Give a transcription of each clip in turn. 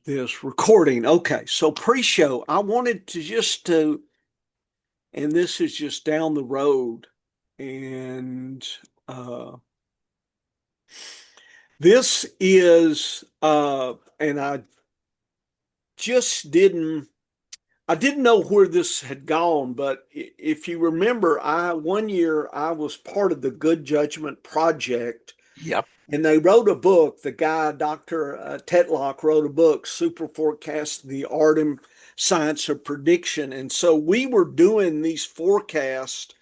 This recording. Okay, so pre-show, I wanted to and this is just down the road, and uh, this is, and just didn't, I didn't know where this had gone, but if you remember, one year I was part of the Good Judgment Project. Yep. And they wrote a book. The guy, Dr. Tetlock, wrote a book, Super Forecast, The Art and Science of Prediction. And so we were doing these forecasts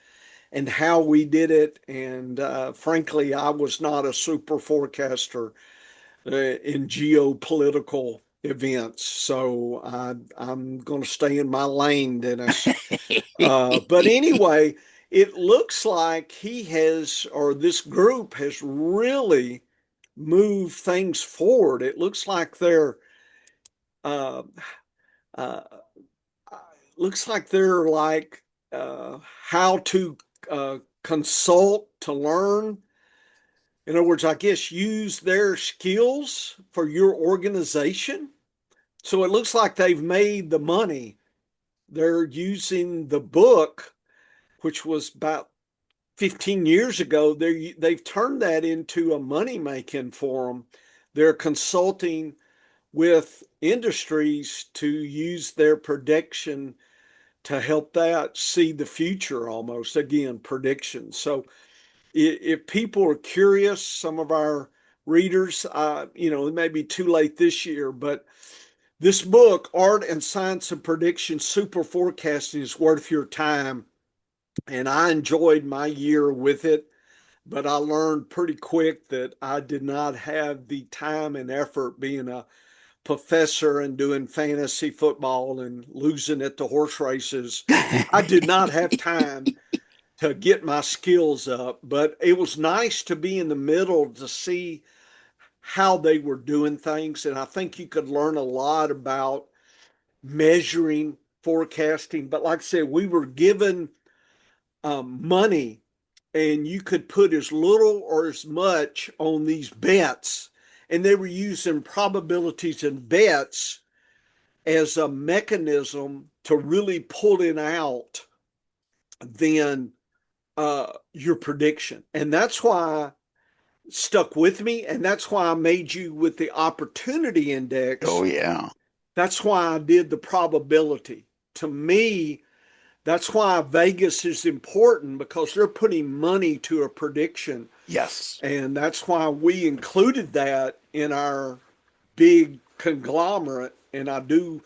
and how we did it. And frankly, I was not a super forecaster in geopolitical events. So I'm going to stay in my lane, Dennis. But anyway, it looks like he has, or this group has really moved things forward. It uh, uh, looks like they're like how to consult to learn. In other words, I guess use their skills for your organization. So it looks like they've made the money. They're using the book, which was about 15 years ago. They've turned that into a money making for them. They're consulting with industries to use their prediction to help that see the future, almost again prediction. So if people are curious, some of our readers, it may be too late this year, but this book, Art and Science of Prediction, Super Forecasting, is worth your time. And I enjoyed my year with it, but I learned pretty quick that I did not have the time and effort being a professor and doing fantasy football and losing at the horse races. I did not have time to get my skills up, but it was nice to be in the middle to see how they were doing things. And I think you could learn a lot about measuring, forecasting. But like I said, we were given money, and you could put as little or as much on these bets. And they were using probabilities and bets as a mechanism to really pull it out than your prediction. And that's why it stuck with me. And that's why I made you with the opportunity Oh index. yeah. That's why I did the probability. To me, that's why Vegas is important, because they're putting money to a prediction. Yes. And that's why we included that in our big conglomerate. And I do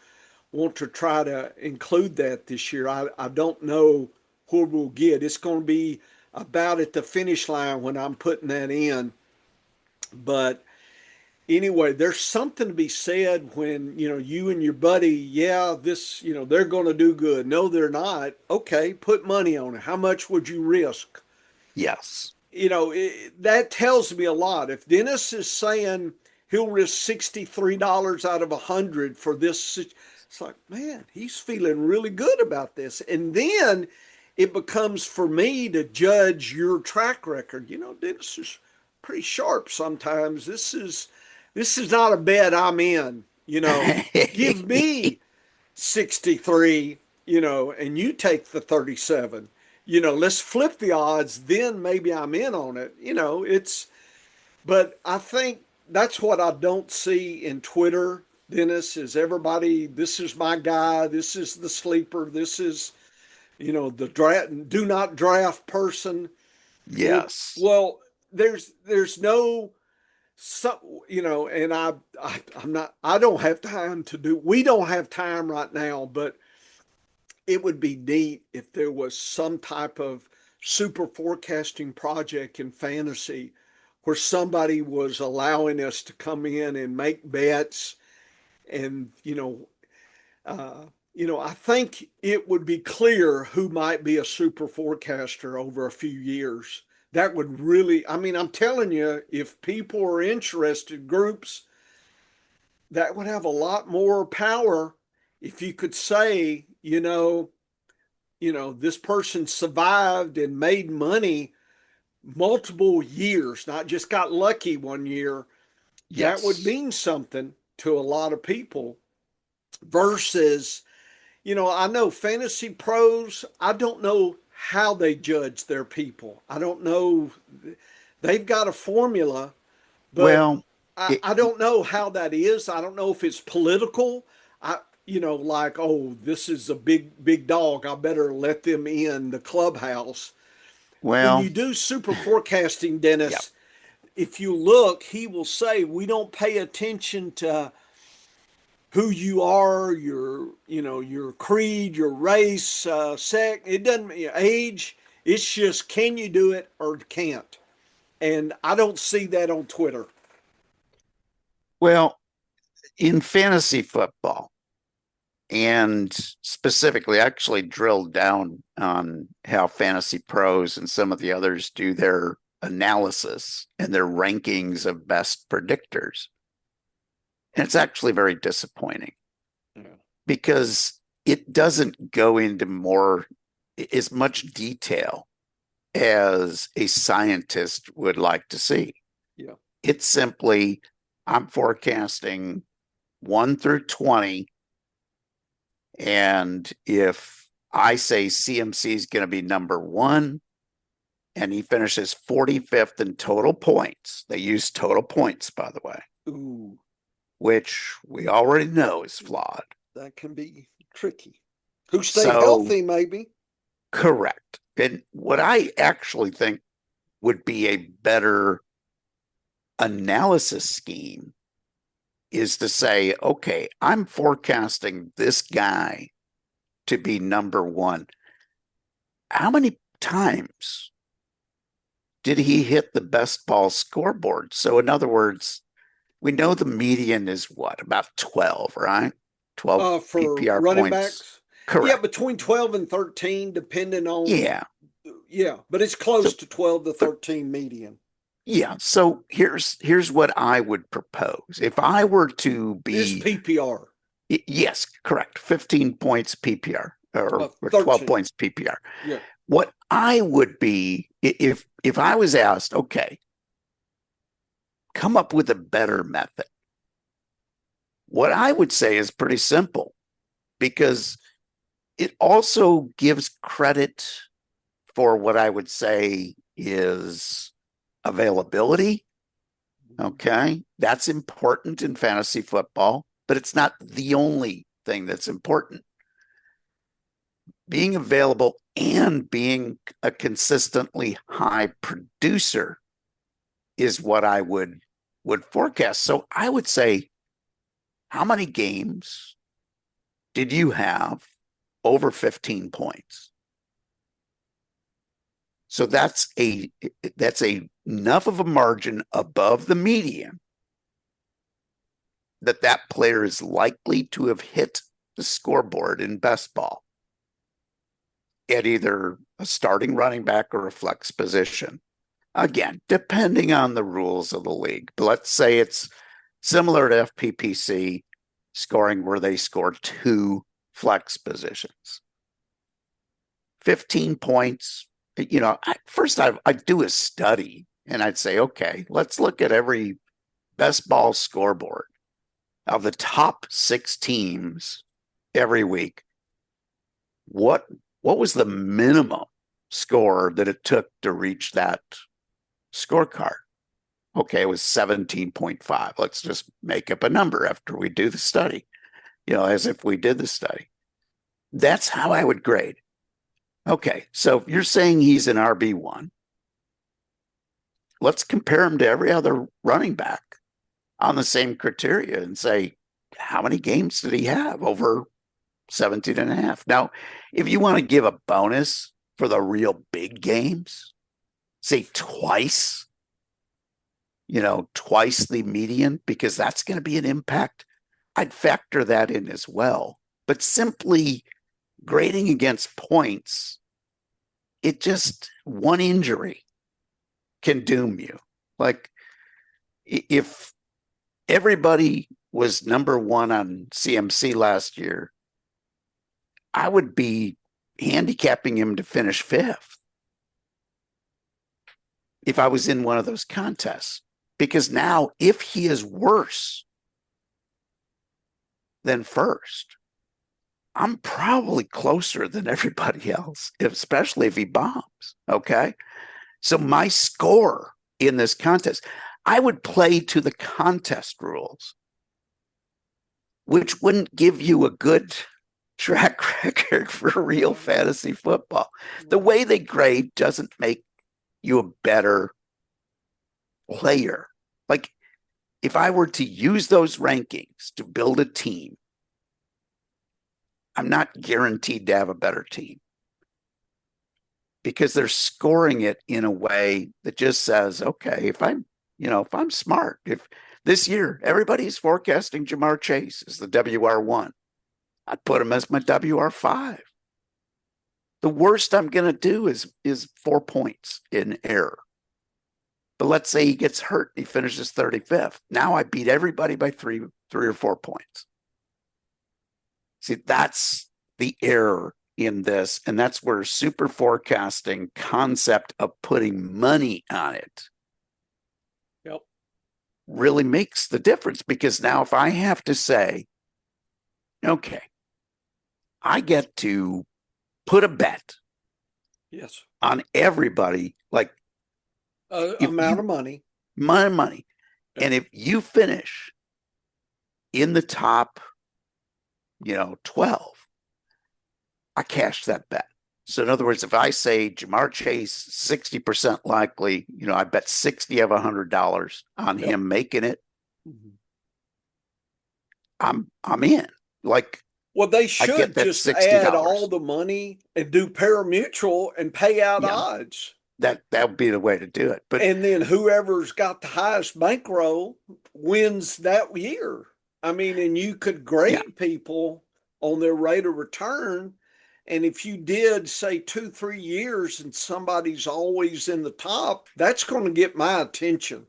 want to try to include that this year. I don't know where we'll get. It's going to be about at the finish line when I'm putting that in. But anyway, there's something to be said when, you and your buddy, yeah, this, they're going to do good. No, they're not. Okay, put money on it. How much would you risk? Yes. That tells me a lot. If Dennis is saying he'll risk $63 out of 100 for this, it's like, man, he's feeling really good about this. And then it becomes for me to judge your track record. Dennis is pretty sharp sometimes. This is not a bet I'm in. Give me 63, and you take the 37. Let's flip the odds, then maybe I'm in on it. But I think that's what I don't see in Twitter, Dennis, is everybody, this is my guy, this is the sleeper, this is, the draft, do not draft person. Well, Yes. well, there's no, and I'm not, I don't have time to do, we don't have time right now, but it would be neat if there was some type of super forecasting project in fantasy where somebody was allowing us to come in and make bets. And I think it would be clear who might be a super forecaster over a few years. That would really, I mean, I'm telling you, if people are interested, groups, that would have a lot more power if you could say, this person survived and made money multiple years, not just got lucky one year. That would Yes. mean something to a lot of people versus, I know fantasy pros, I don't know how they judge their people. I don't know. They've got a formula, but Well, it, I don't know how that is. I don't know if it's political. Like, oh, this is a big dog. I better let them in the clubhouse. When well, you do super forecasting, yeah. Dennis, if you look, he will say we don't pay attention to who you are, your creed, your race, sex. It doesn't age. It's just can you do it or can't. And I don't see that on Twitter. Well, in fantasy football, and specifically, I actually drilled down on how fantasy pros and some of the others do their analysis and their rankings of best predictors. And it's actually very disappointing Yeah. because it doesn't go into more as much detail as a scientist would like to see. Yeah. It's simply, I'm forecasting 1 through 20. And if I say CMC is going to be number 1 and he finishes 45th in total points, they use total points, by the way, Ooh, which we already know is flawed. that can be tricky. Who stay So, healthy, maybe. correct. And what I actually think would be a better analysis scheme is to say, okay, I'm forecasting this guy to be number 1. How many times did he hit the best ball scoreboard? So, in other words, we know the median is what, about 12, right? 12 For PPR running points. backs. Yeah, Correct. between 12 and 13, depending on, Yeah. yeah, but it's close So, to 12 to th- 13 median. yeah. So here's what I would propose. If I were to This be, PPR, yes, correct, 15 points PPR or 12 13. points PPR. Yeah. What I would be if I was asked, okay, come up with a better method. What I would say is pretty simple because it also gives credit for what I would say is availability. Okay. That's important in fantasy football, but it's not the only thing that's important. Being available and being a consistently high producer is what I would forecast. So I would say, how many games did you have over 15 points? So that's enough of a margin above the median that player is likely to have hit the scoreboard in best ball at either a starting running back or a flex position. Again, depending on the rules of the league. But let's say it's similar to FPPC scoring where they score 2 flex positions. 15 points. I'd do a study and I'd say, okay, let's look at every best ball scoreboard of the top 6 teams every week. What was the minimum score that it took to reach that scorecard? Okay, it was 17.5. Let's just make up a number after we do the study, as if we did the study. That's how I would grade. Okay, so you're saying he's an RB1. Let's compare him to every other running back on the same criteria and say, how many games did he have over 17 and a half? Now, if you want to give a bonus for the real big games, say twice the median, because that's going to be an impact. I'd factor that in as well. But simply grading against points, it just one injury can doom you. Like if everybody was number 1 on CMC last year, I would be handicapping him to finish 5th if I was in one of those contests. Because now, if he is worse than first, I'm probably closer than everybody else, especially if he bombs. Okay. So my score in this contest, I would play to the contest rules, which wouldn't give you a good track record for real fantasy football. The way they grade doesn't make you a better player. Like if I were to use those rankings to build a team, I'm not guaranteed to have a better team because they're scoring it in a way that just says, okay, if I'm smart, if this year everybody's forecasting Jamar Chase as the WR1, I'd put him as my WR5. The worst I'm going to do is 4 points in error. But let's say he gets hurt, he finishes 35th. Now I beat everybody by three or 4 points. See, that's the error in this, and that's where super forecasting concept of putting money on it Yep. really makes the difference. Because now if I have to say, okay, I get to put a bet Yes. on everybody, like if Amount you of money. my money, Yep. and if you finish in the top, 12, I cash that bet. So in other words, if I say Jamar Chase 60% likely, I bet 60 of $100 on Yep. him making it. Mhm. I'm in. Like Well, they I get should that just add all $60. the money and do parimutuel and pay out Yeah, odds. that would be the way to do it. But And then whoever's got the highest bankroll wins that year. I mean, and you could yeah, grade people on their rate of return. And if you did, say, 2, 3 years and somebody's always in the top, that's going to get my attention.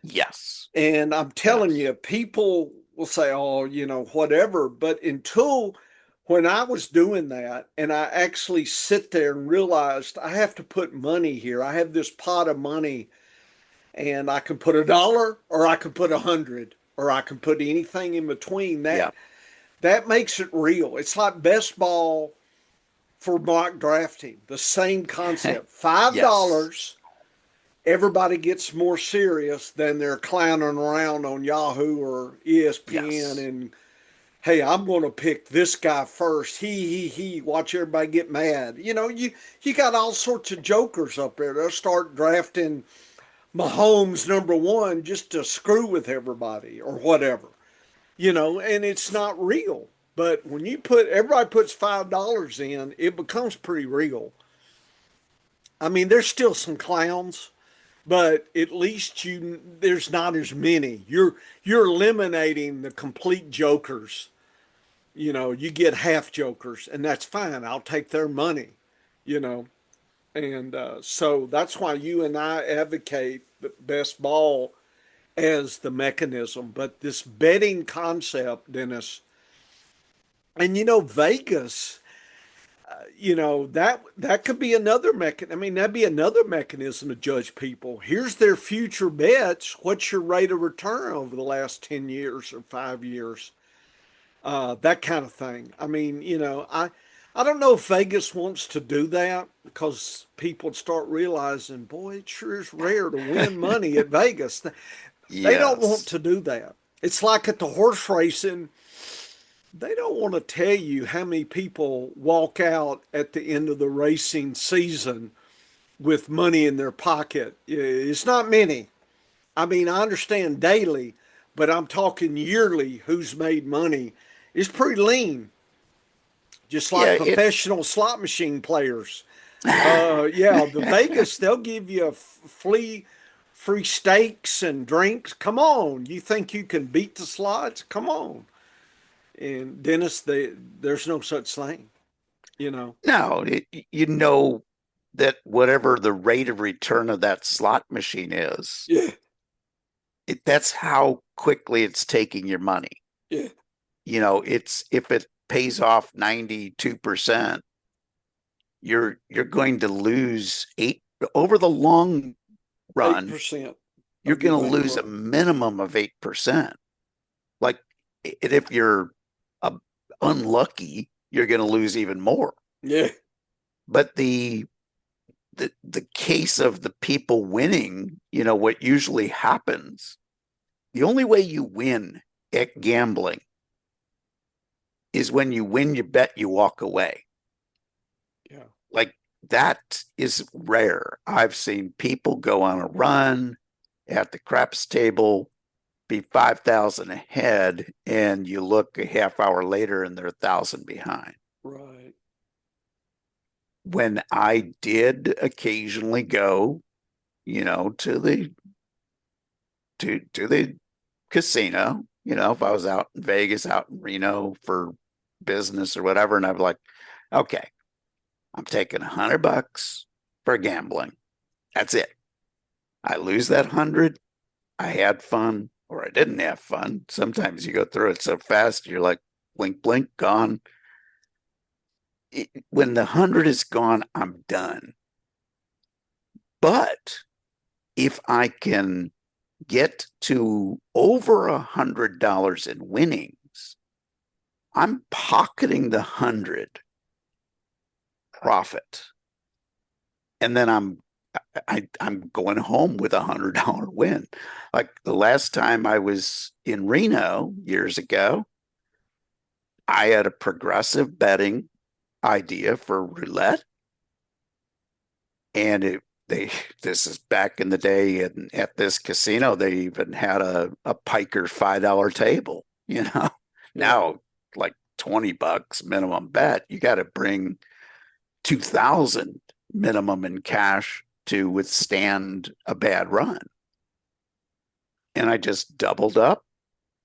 yes, And I'm telling yes, you, people will say, oh, whatever. But until when I was doing that, and I actually sit there and realized I have to put money here, I have this pot of money, and I can put $1 or I can put 100 or I can put anything in between. yeah, That makes it real. It's like best ball for mock drafting. The same concept. Five yes, dollars everybody gets more serious than they're clowning around on Yahoo or ESPN yes, and hey, I'm going to pick this guy first. He. Watch everybody get mad. You got all sorts of jokers up there. They'll start drafting Mahomes #1 just to screw with everybody or whatever. And it's not real. But when everybody puts $5 in, it becomes pretty real. I mean, there's still some clowns, but at least there's not as many. You're eliminating the complete jokers. You get half jokers, and that's fine. I'll take their money. You know, and so that's why you and I advocate the best ball as the mechanism. But this betting concept, Dennis, and Vegas, that could be another mechanism. I mean, that'd be another mechanism to judge people. Here's their future bets. What's your rate of return over the last 10 years or 5 years? That kind of thing. I mean, I don't know if Vegas wants to do that because people start realizing, boy, it sure is rare to win money at Vegas. They don't want yes, to do that. It's like at the horse racing, they don't want to tell you how many people walk out at the end of the racing season with money in their pocket. It's not many. I mean, I understand daily, but I'm talking yearly who's made money. It's pretty lean, just like yeah. It professional slot machine players. Yeah, the Vegas, they'll give you free steaks and drinks. Come on, you think you can beat the slots? Come on. And Dennis, there's no such thing, you know. no, you know that whatever the rate of return of that slot machine is, Yeah, that's how quickly it's taking your money. yeah, It's if it pays off 92%, you're going to lose eight over the long eight run. percent You're of your going to lose a bankroll. minimum of 8%. Like if you're unlucky, you're going to lose even more. Yeah. But the case of the people winning, what usually happens, the only way you win at gambling is when you win your bet, you walk away. Yeah. Like that is rare. I've seen people go on a run at the craps table, be 5,000 ahead, and you look a half hour later and they're 1,000 behind. Right. When I did occasionally go, to the casino, if I was out in Vegas, out in Reno for business or whatever, and I'd be like, okay, I'm taking $100 for gambling. That's it. I lose that 100. I had fun or I didn't have fun. Sometimes you go through it so fast, you're like, blink, blink, gone. When the 100 is gone, I'm done. But if I can get to over $100 in winnings, I'm pocketing the 100 profit. And then I'm going home with $100 win. Like the last time I was in Reno years ago, I had a progressive betting idea for roulette, and this is back in the day, and at this casino they even had a piker $5 table. Yeah. Now like $20 minimum bet. You got to bring 2,000 minimum in cash to withstand a bad run. And I just doubled up.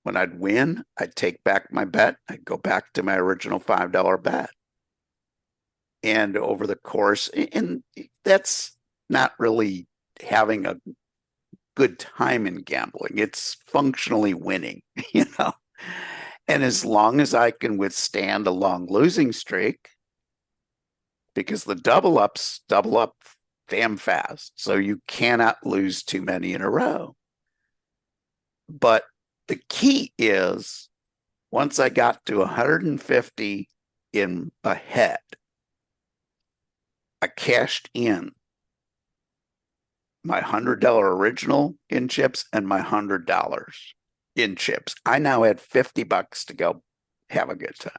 When I'd win, I'd take back my bet. I'd go back to my original $5 bet. And over the course, and that's not really having a good time in gambling. It's functionally winning, you know. And as long as I can withstand a long losing streak, because the double ups double up damn fast. So you cannot lose too many in a row. But the key is once I got to 150 in a head, I cashed in my $100 original in chips and my $100 in chips. I now had $50 to go have a good time.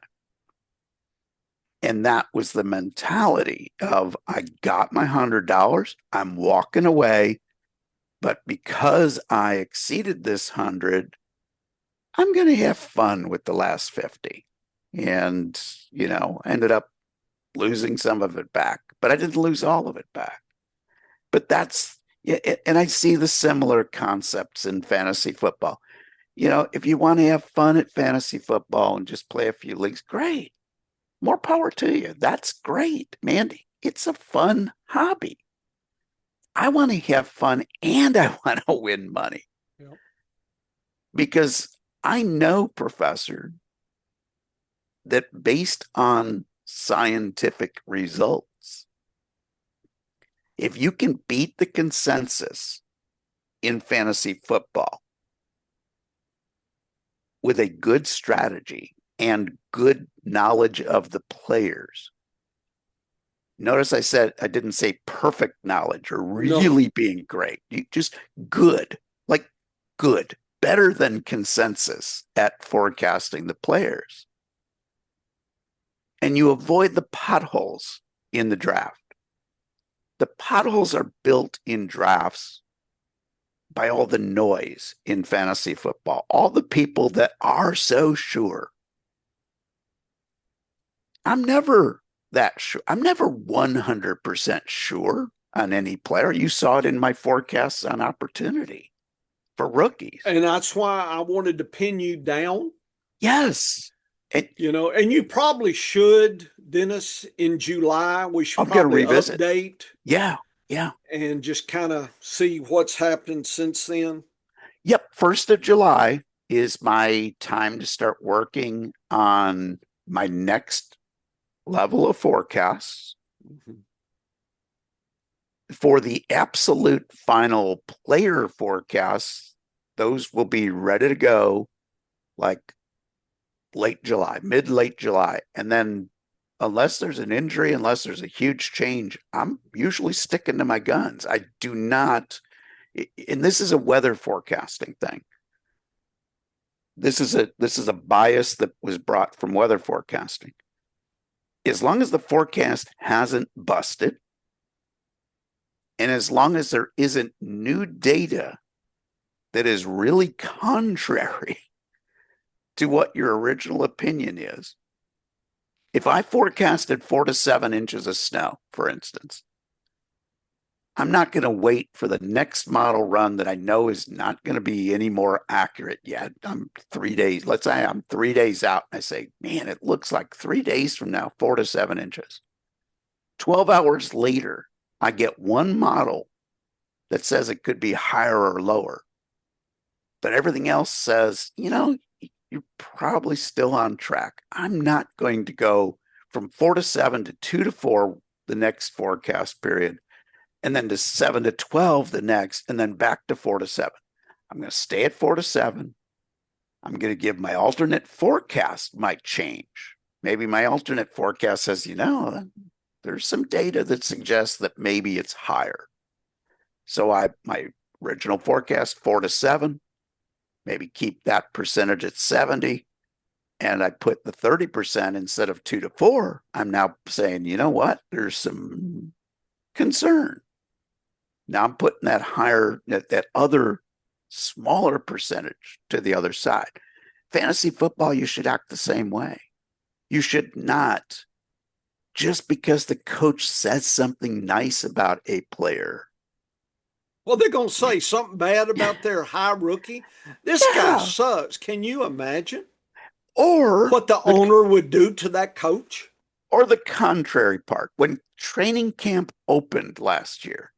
And that was the mentality of I got my $100, I'm walking away, but because I exceeded this 100, I'm going to have fun with the last 50. And, ended up losing some of it back, but I didn't lose all of it back. But that's, and I see the similar concepts in fantasy football. If you want to have fun at fantasy football and just play a few leagues, great. More power to you. That's great, Mandy. It's a fun hobby. I want to have fun and I want to win money. Yep. Because I know, Professor, that based on scientific results, if you can beat the consensus in fantasy football with a good strategy and good knowledge of the players. Notice I didn't say perfect knowledge or No. really being great. Just good, like good, better than consensus at forecasting the players. And you avoid the potholes in the draft. The potholes are built in drafts by all the noise in fantasy football, all the people that are so sure. I'm never that sure. I'm never 100% sure on any player. You saw it in my forecasts on opportunity for rookies. And that's why I wanted to pin you down. Yes. And, And you probably should, Dennis, in July. We should I'm going to probably revisit. update. Yeah. Yeah. And just kind of see what's happened since then. Yep. 1st of July is my time to start working on my next level of forecasts. Mm-hmm. For the absolute final player forecasts, those will be ready to go like late July, mid late July. And then, unless there's an injury, unless there's a huge change, I'm usually sticking to my guns. I do not, and this is a weather forecasting thing. This is a bias that was brought from weather forecasting. As long as the forecast hasn't busted, and as long as there isn't new data that is really contrary to what your original opinion is, if I forecasted 4 to 7 inches of snow, for instance, I'm not going to wait for the next model run that I know is not going to be any more accurate yet. I'm 3 days, let's say I'm 3 days out, and I say, man, it looks like 3 days from now, 4 to 7 inches. 12 hours later, I get one model that says it could be higher or lower. But everything else says, you're probably still on track. I'm not going to go from 4 to 7 to 2 to 4 the next forecast period, and then to 7 to 12 the next, and then back to 4 to 7. I'm going to stay at 4 to 7. I'm going to give my alternate forecast might change. Maybe my alternate forecast says, there's some data that suggests that maybe it's higher. So my original forecast, 4 to 7, maybe keep that percentage at 70. And I put the 30% instead of 2 to 4. I'm now saying, you know what? There's some concern. Now I'm putting that higher, that other smaller percentage to the other side. Fantasy football, you should act the same way. You should not, just because the coach says something nice about a player. Well, they're going to say something bad about their high rookie. This guy Yeah. sucks. Can you imagine Or what the owner would do to that coach? or the contrary part. When training camp opened last year,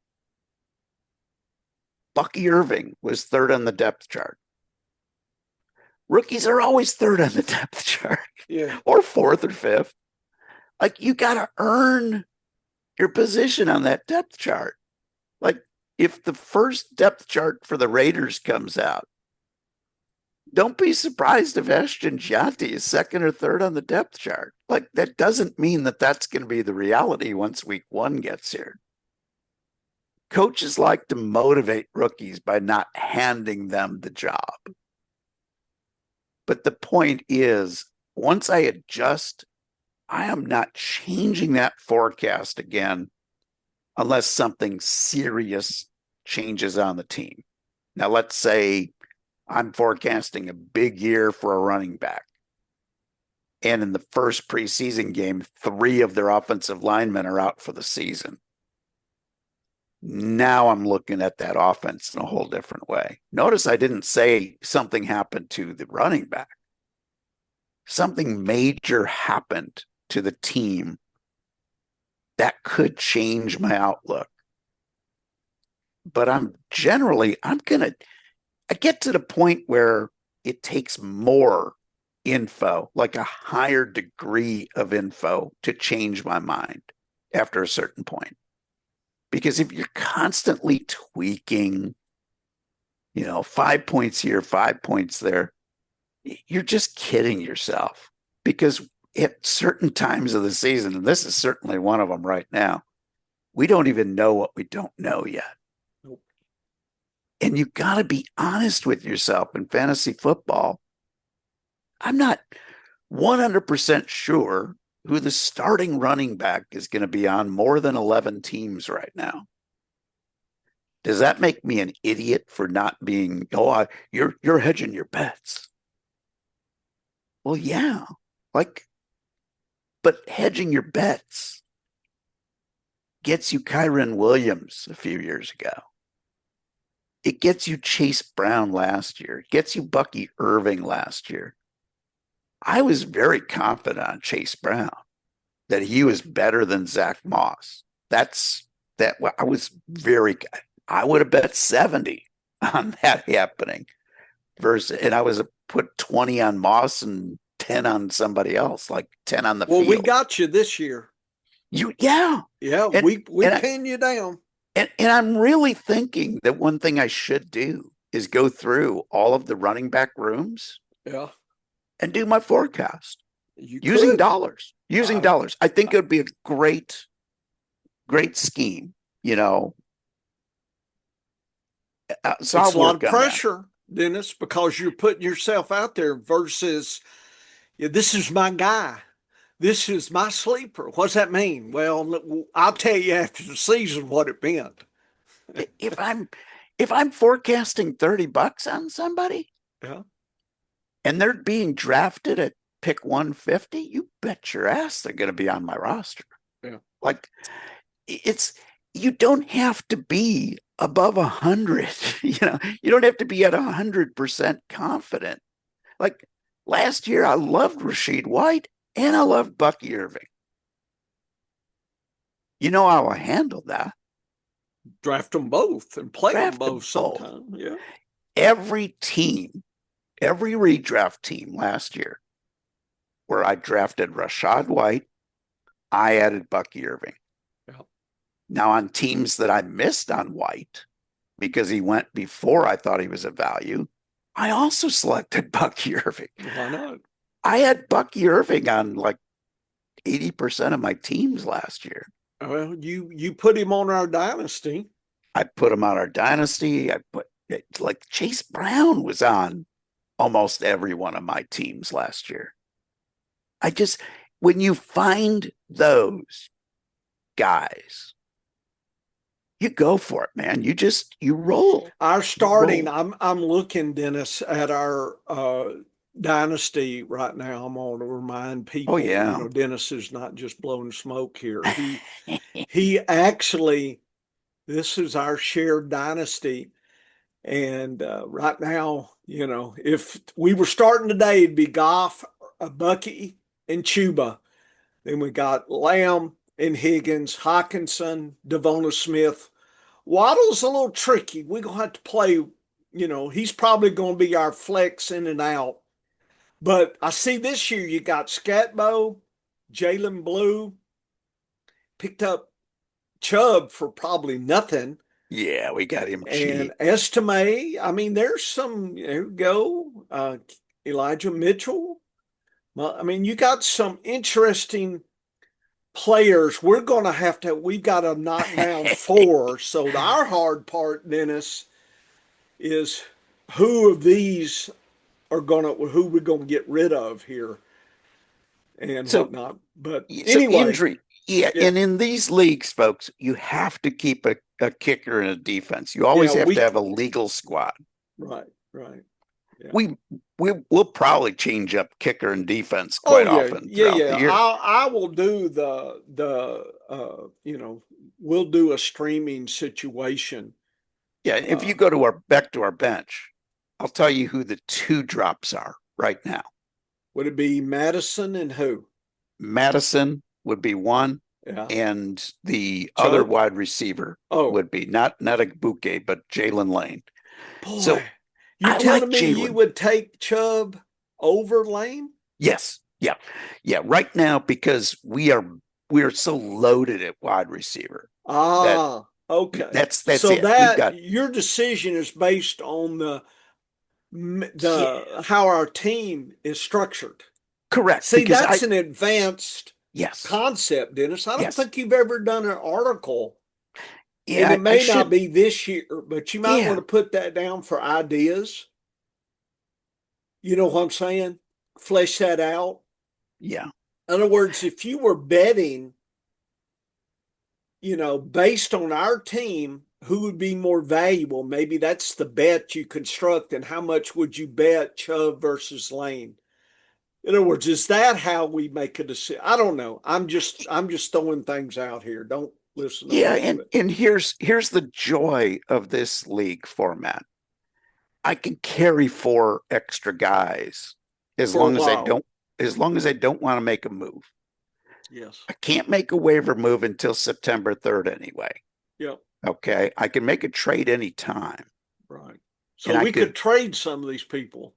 Bucky Irving was third on the depth chart. Rookies are always third on the depth chart, Yeah. or fourth or fifth. Like, you got to earn your position on that depth chart. Like, if the first depth chart for the Raiders comes out, don't be surprised if Ashton Gianti is second or third on the depth chart. Like, that doesn't mean that that's going to be the reality once week 1 gets here. Coaches like to motivate rookies by not handing them the job. But the point is, once I adjust, I am not changing that forecast again unless something serious changes on the team. Now, let's say I'm forecasting a big year for a running back. And in the first preseason game, 3 of their offensive linemen are out for the season. Now I'm looking at that offense in a whole different way. Notice I didn't say something happened to the running back. Something major happened to the team that could change my outlook. But I get to the point where it takes more info, like a higher degree of info, to change my mind after a certain point. Because if you're constantly tweaking, 5 points here, 5 points there, you're just kidding yourself. Because at certain times of the season, and this is certainly one of them right now, we don't even know what we don't know yet. Nope. And you got to be honest with yourself in fantasy football. I'm not 100% sure who the starting running back is going to be on more than 11 teams right now. Does that make me an idiot for not being, you're hedging your bets? Well, yeah. But hedging your bets gets you Kyren Williams a few years ago. It gets you Chase Brown last year. It gets you Bucky Irving last year. I was very confident on Chase Brown that he was better than Zach Moss. I would have bet 70 on that happening and I was put 20 on Moss and 10 on somebody else, like 10 on the field. Well, we got you this year. Yeah. Yeah, we pinned you down. And I'm really thinking that one thing I should do is go through all of the running back rooms. Yeah. and do my forecast You using could. dollars. Using Uh, dollars. I think it would be a great scheme, you know. So it's I'll a lot work of on that. pressure, Dennis, because you're putting yourself out there versus, yeah, this is my guy. This is my sleeper. What's that mean? Well, I'll tell you after the season what it meant. If I'm forecasting $30 on somebody Yeah, and they're being drafted at pick 150, you bet your ass they're going to be on my roster. yeah. Like it's you don't have to be above 100. You don't have to be at 100% confident. Like last year, I loved Rashid White and I loved Bucky Irving. You know how I handled that. Draft them both and play them Draft both them both. sometime. Yeah. Every team, every redraft team last year where I drafted Rashad White, I added Bucky Irving. Yeah. Now, on teams that I missed on White because he went before I thought he was a value, I also selected Bucky Irving. Why not? I had Bucky Irving on like 80% of my teams last year. Well, you put him on our dynasty. I put him on our dynasty. I put like Chase Brown was on almost every one of my teams last year. I just, when you find those guys, you go for it, man. You roll. Our You starting, roll. I'm looking, Dennis, at our dynasty right now. I'm going to remind Oh people, yeah. Dennis is not just blowing smoke here. He actually, this is our shared dynasty. And right now, if we were starting today, it'd be Goff, Bucky, and Chuba. Then we got Lamb and Higgins, Hawkinson, Devonta Smith. Waddle's a little tricky. We're going to have to play, he's probably going to be our flex in and out. But I see this year you got Scatbo, Jalen Blue, picked up Chubb for probably nothing. Yeah, we got him And cheap. Estime, I mean, there's some, there we go. Elijah Mitchell. Well, I mean, you got some interesting players. We've got to knock down four. So our hard part, Dennis, is who of these who we're going to get rid of here and so whatnot. But so anyway, injury. Yeah, yeah, and in these leagues, folks, you have to keep a kicker and a defense. You yeah, always have to have a legal squad. right, right. Yeah. We will probably change up kicker and defense Oh quite yeah, often yeah, throughout the yeah. year. I will do we'll do a streaming situation. Yeah, if Uh, you go to our back to our bench, I'll tell you who the two drops are right now. would it be Madison and who? Madison would be one, Yeah, and the other Chubb. wide receiver Oh would be not a bouquet, but Jalen Lane. boy, So you're I telling like me you Jalen. would take Chubb over Lane? Yes, yeah, yeah. Right now, because we are so loaded at wide receiver that Ah, okay. that's So it. We've that got your decision is based on yeah, the how our team is structured. correct. See, Because that's an advanced yes, concept, Dennis. I don't yes, think you've ever done an article, and yeah, it I may not should, be this year, but you might want yeah, to put that down for ideas. You know what I'm saying? Flesh that out. yeah. In other words, if you were betting, based on our team, who would be more valuable? Maybe that's the bet you construct, and how much would you bet Chubb versus Lane? In other words, is that how we make a decision? I don't know. I'm just throwing things out here. Don't listen to Yeah, me, and but and here's the joy of this league format. I can carry four extra guys as for a long as I while, don't want to make a move. yes, I can't make a waiver move until September 3rd anyway. yep, Okay. I can make a trade anytime. right. So And I we could could trade some of these people.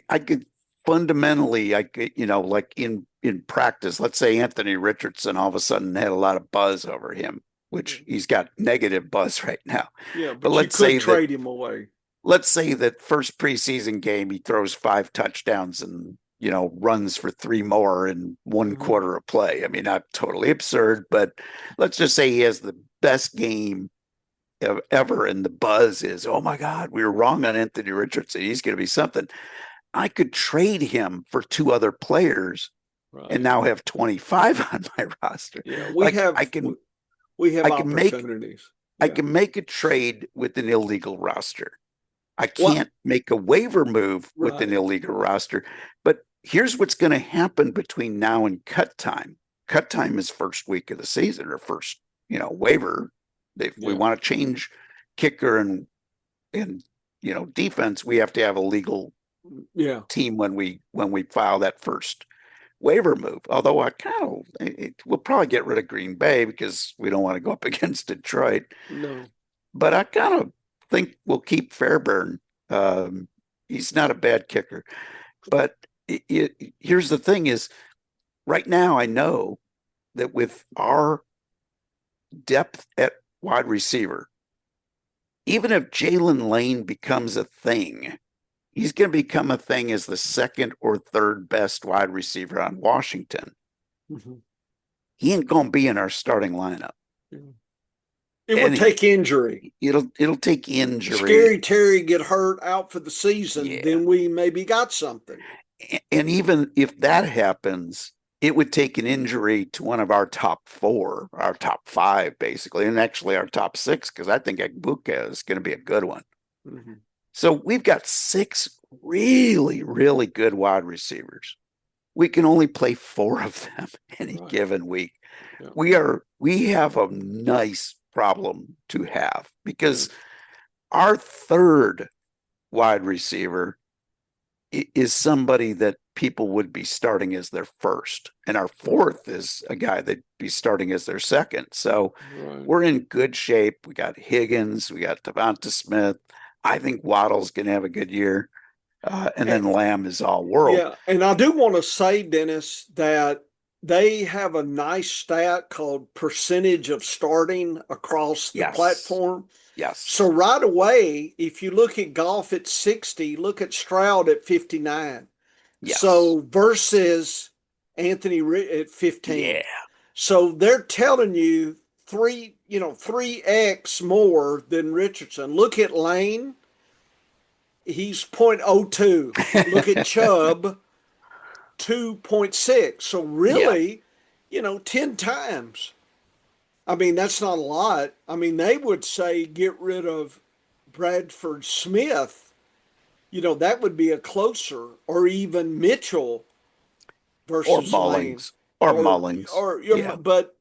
I could fundamentally I could, like in practice, let's say Anthony Richardson all of a sudden had a lot of buzz over him, which he's got negative buzz right now. Yeah, But but you could trade him away. let's say that first preseason game he throws 5 touchdowns and runs for three more in one Mhm. quarter of play. I mean, not totally absurd, but let's just say he has the best game ever, and the buzz is, oh my God, we were wrong on Anthony Richardson. He's going to be something. I could trade him for two other players and Right. now have 25 on my roster. Yeah, Like I can we have I can make opportunities. I Yeah. can make a trade with an illegal roster. I Well, can't make a waiver move with an right. illegal roster. But here's what's going to happen between now and cut time. Cut time is first week of the season or first, waiver. If we Yeah. want to change kicker and defense, we have to have a legal Yeah. team when we file that first waiver move. Although we'll probably get rid of Green Bay because we don't want to go up against Detroit. No. But I kind of think we'll keep Fairburn. Um, he's not a bad kicker. But here's the thing: is right now I know that with our depth at wide receiver, even if Jalen Lane becomes a thing, he's going to become a thing as the second or third best wide receiver on Washington. Mhm. He ain't going to be in our starting lineup, Yeah. It would and take injury. it'll take injury. Scary Terry get hurt out for the season, Yeah, then we maybe got something. and even if that happens, it would take an injury to one of our top four, our top five, basically, and actually our top six, because I think Agbuka is going to be a good one. Mhm. So we've got six really, really good wide receivers. We can only play four of them any Right. given week. Yeah. We have a nice problem to have Yeah. because our third wide receiver is somebody that people would be starting as their first, and our fourth is a guy that'd be starting as their second. So Right. we're in good shape. We got Higgins, we got Devonta Smith. I think Waddle's going to have a good year, and then Lamb is all world. Yeah, and I do want to say, Dennis, that they have a nice stat called percentage of starting across the Yes, platform. yes, So right away, if you look at Golf at 60, look at Stroud at 59. yes, So versus Anthony at 15. yeah, So they're telling you 3x more than Richardson. Look at Lane, he's 0.02. Look at Chubb, 2.6. So yeah. really, 10 times. I mean, that's not a lot. I mean, they would say get rid of Bradford Smith. That would be a closer, or even Mitchell Or versus Lane. Mullings, or Or, Mullings. or, Yeah, but,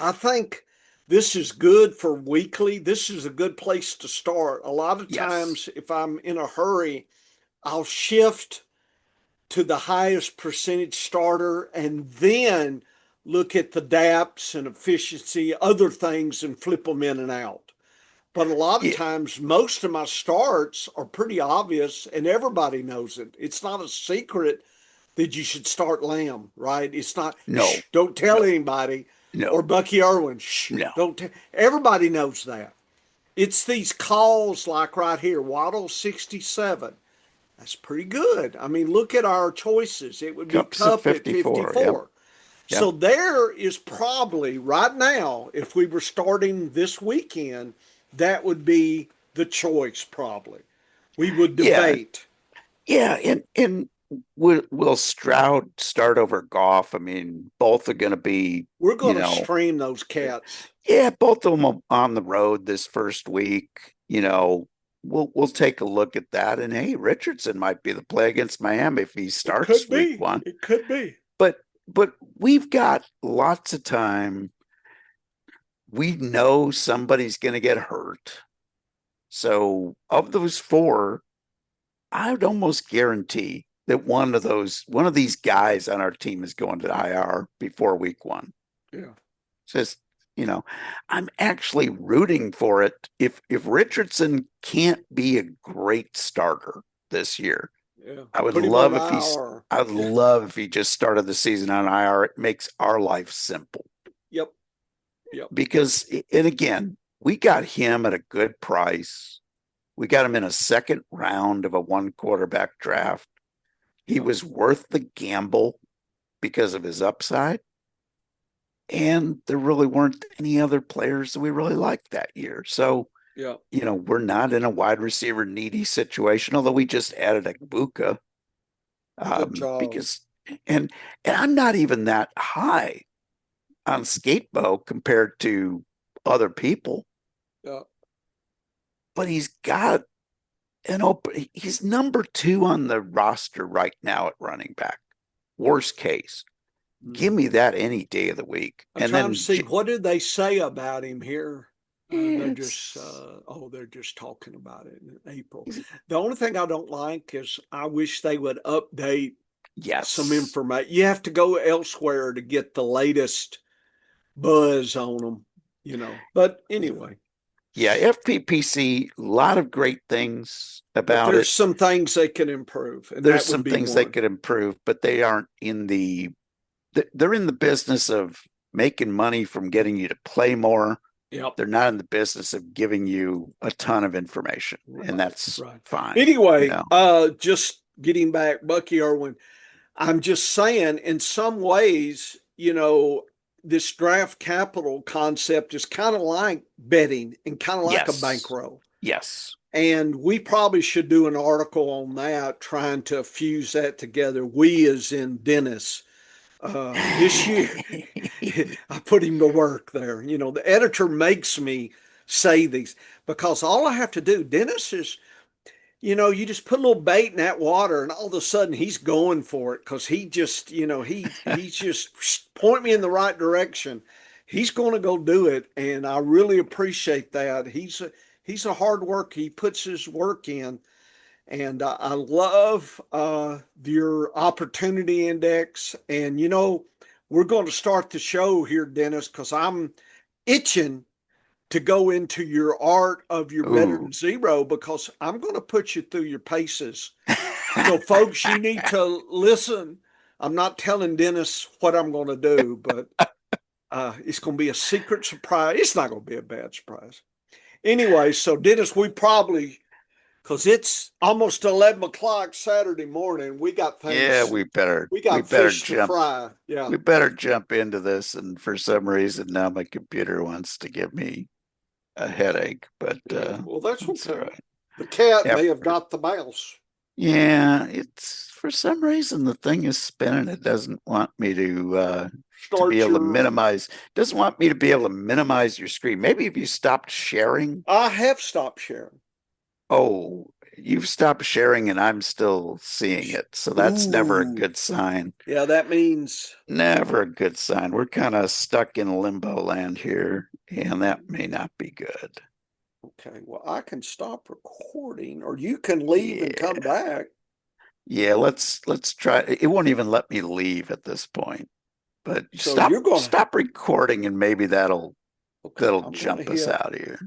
I think this is good for weekly. This is a good place to start. A lot of yes, times, if I'm in a hurry, I'll shift to the highest percentage starter and then look at the DAPS and efficiency, other things, and flip them in and out. But a lot of yeah. times, most of my starts are pretty obvious and everybody knows it. It's not a secret that you should start Lamb, right? It's not, No, shh, don't tell no, anybody, or no, Bucky Irwin, shh, no. don't tell. Everybody knows that. It's these calls like right here, Waddle 67. That's pretty good. I mean, look at our choices. It would be Cups at Cup at 54. Yep, 54. So yep. there is probably right now, if we were starting this weekend, that would be the choice probably. We would Yeah, debate. yeah. And will Stroud start over Goff? I mean, both are going to be, We're going to stream those cats. yeah, both of them on the road this first week. We'll take a look at that. And hey, Richardson might be the play against Miami if he It starts could week be. one. It could be. But we've got lots of time. We know somebody's going to get hurt. So of those four, I would almost guarantee that one of these guys on our team is going to IR before week one. Yeah. It's just, you know, I'm actually rooting for it. If Richardson can't be a great starter this year, Yeah. I would Put him on love if he's IR. I would Yeah. love if he just started the season on IR. It makes our life simple. Yep. Yep. Because, and again, we got him at a good price. We got him in a second round of a one quarterback draft. he was worth the gamble because of his upside. And there really weren't any other players that we really liked that year. So, Yeah. we're not in a wide receiver needy situation, although we just added a Buka. Good job. Because and I'm not even that high on Skatebo compared to other people, Yeah. but he's got he's number 2 on the roster right now at running back. Worst case. Give me Mhm. that any day of the week. I'm And trying to then see what did they say about him here. it's They're just talking about it in April. The only thing I don't like is I wish they would update some yes. information. You have to go elsewhere to get the latest buzz on them, But anyway, Yeah, FPPC, a lot of great things but about there's it. some things they can improve, and There's that would some be things they one. could improve, but they aren't they're in the business of making money from getting you to play more. Yep. They're not in the business of giving you a ton of information, and Right. that's Right. fine, you Anyway, know. just getting back, Bucky Irwin, I'm just saying, in some ways, this draft capital concept is kind of like betting and kind of like a Yes. bankroll. Yes. And we probably should do an article on that, trying to fuse that together. We, as in Dennis, this year, I put him to work there. The editor makes me say these because all I have to do, Dennis is you just put a little bait in that water and all of a sudden he's going for it because he just, he's just point me in the right direction. He's going to go do it. And I really appreciate that. He's a hard worker. He puts his work in. And I love your opportunity index. And, we're going to start the show here, Dennis, because I'm itching to go into your art of your better Ooh. than zero because I'm going to put you through your paces. So, folks, you need to listen. I'm not telling Dennis what I'm going to do, but it's going to be a secret surprise. It's not going to be a bad surprise. Anyway, so Dennis, we probably, because it's almost 11 o'clock Saturday morning, Yeah, we we got better fish to jump fry. Yeah. we better jump into this, and for some reason now my computer wants to give me a headache, but Yeah. Well, that's that's all okay. right. The cat Yeah, may have got the mouse. yeah, it's for some reason the thing is spinning. It doesn't want me to be Start able to your minimize. Doesn't want me to be able to minimize your screen. Maybe if you stopped sharing. I have stopped sharing. Oh, you've stopped sharing and I'm still seeing it. So that's never a Ooh. good sign. Yeah, that means Never a good sign. We're kind of stuck in limbo land here, and that may not be good. okay. Well, I can stop recording, or you can leave and come Yeah. back. Yeah, let's try. It won't even let me leave at this point. But So stop you're gonna stop recording and maybe that'll okay. that'll I'm gonna jump us hit out of here.